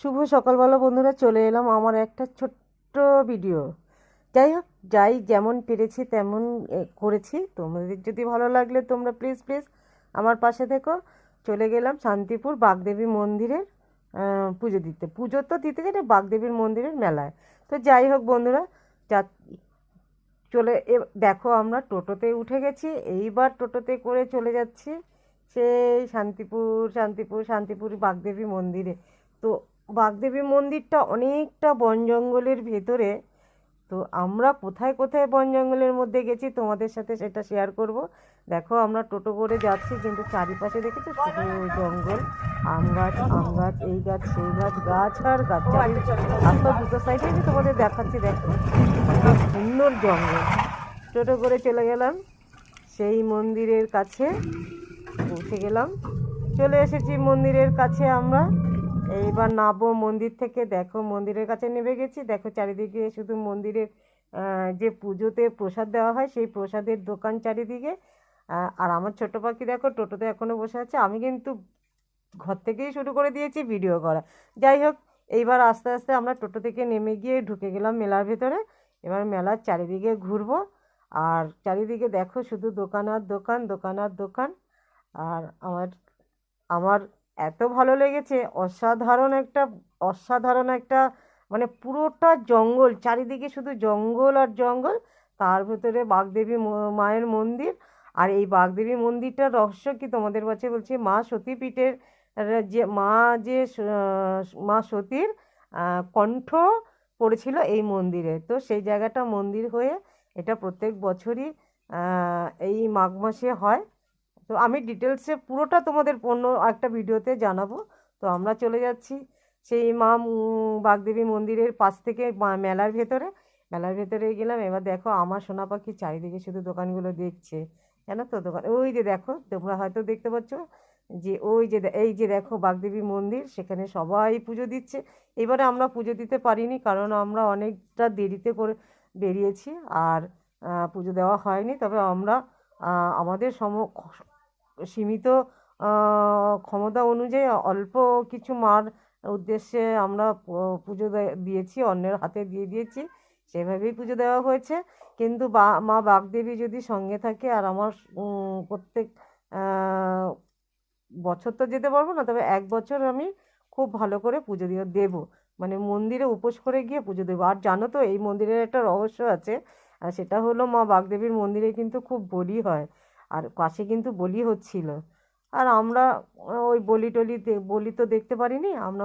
শুভ সকালবেলা বন্ধুরা, চলে এলাম আমার একটা ছোট্ট ভিডিও। যাই হোক, যাই যেমন পেরেছি তেমন করেছি। তোমাদের যদি ভালো লাগলে তোমরা প্লিজ প্লিজ আমার পাশে থেকো। চলে গেলাম শান্তিপুর বাগদেবী মন্দিরের পুজো দিতে। পুজো তো দিতে গেলে বাগদেবীর মন্দিরের মেলায়। তো যাই হোক বন্ধুরা, যা দেখো আমরা টোটোতে উঠে গেছি। এইবার টোটোতে করে চলে যাচ্ছি সেই শান্তিপুর বাগদেবী মন্দিরে। তো বাগদেবী মন্দিরটা অনেকটা বন জঙ্গলের ভেতরে। তো আমরা কোথায় কোথায় বন জঙ্গলের মধ্যে গেছি তোমাদের সাথে সেটা শেয়ার করব। দেখো আমরা টোটো করে যাচ্ছি, কিন্তু চারিপাশে দেখেছো শুধু জঙ্গল, আম গাছ এই গাছ সেই গাছ, গাছ আর গাছ। রাস্তা দুটো সাইডে আমি তোমাদের দেখাচ্ছি, দেখো কত সুন্দর জঙ্গল। টোটো করে চলে গেলাম সেই মন্দিরের কাছে, পৌঁছে গেলাম, চলে এসেছি মন্দিরের কাছে আমরা। এইবার নামবো মন্দির থেকে। দেখো মন্দিরের কাছে নেমে গেছি। দেখো চারিদিকে শুধু মন্দিরের যে পুজোতে প্রসাদ দেওয়া হয় সেই প্রসাদের দোকান চারিদিকে। আর আমার ছোট পাখি দেখো টোটোতে এখনো বসে আছে। আমি কিন্তু ঘর থেকেই শুরু করে দিয়েছি ভিডিও করা। যাই হোক, এইবার আস্তে আস্তে আমরা টোটো থেকে নেমে গিয়ে ঢুকে গেলাম মেলার ভেতরে। এবার মেলার চারিদিকে ঘুরবো। আর চারিদিকে দেখো শুধু দোকান আর দোকান, দোকান আর দোকান। আর আমার আমার এত ভালো লেগেছে, অসাধারণ একটা মানে পুরোটা জঙ্গল, চারিদিকে শুধু জঙ্গল আর জঙ্গল। তার ভেতরে বাগদেবী মায়ের মন্দির। আর এই বাগদেবী মন্দিরটার রহস্য কি তোমাদের কাছে বলছি। মা সতীপীঠের যে মা সতীর কণ্ঠ পড়েছিল এই মন্দিরে। তো সেই জায়গাটা মন্দির হয়ে এটা প্রত্যেক বছরই এই মাঘ মাসে হয়। তো আমি ডিটেলসে পুরোটা তোমাদের অন্য একটা ভিডিওতে জানাবো। তো আমরা চলে যাচ্ছি সেই বাগদেবী মন্দিরের পাশ থেকে মেলার ভেতরে গেলাম। এবার দেখো আমার সোনা পাখি চারিদিকে শুধু দোকানগুলো দেখছে, জানো তো। দোকান ওই যে দেখো, তোমরা হয়তো দেখতে পাচ্ছ যে ওই যে এই যে দেখো বাগদেবী মন্দির, সেখানে সবাই পুজো দিচ্ছে। এবারে আমরা পুজো দিতে পারিনি, কারণ আমরা অনেকটা দেরিতে করে বেরিয়েছি। আর পুজো দেওয়া হয়নি। তবে আমরা আমাদের সীমিত ক্ষমতা অনুযায়ী অল্প কিছু মার উদ্দেশ্যে আমরা পুজো দিয়েছি, অন্যের হাতে দিয়ে দিয়েছি, সেভাবেই পুজো দেওয়া হয়েছে। কিন্তু মা বাগদেবী যদি সঙ্গে থাকে, আর আমার প্রত্যেক বছর তো যেতে পারবো না, তবে এক বছর আমি খুব ভালো করে পুজো দিয়ে দেবো, মানে মন্দিরে উপোস করে গিয়ে পুজো দেবো। আর জানো তো এই মন্দিরের একটা রহস্য আছে, আর সেটা হলো মা বাগদেবীর মন্দিরে কিন্তু খুব বলি হয়। আর পাশে কিন্তু বলি হচ্ছিল। আর আমরা ওই বলি তো দেখতে পারিনি আমরা।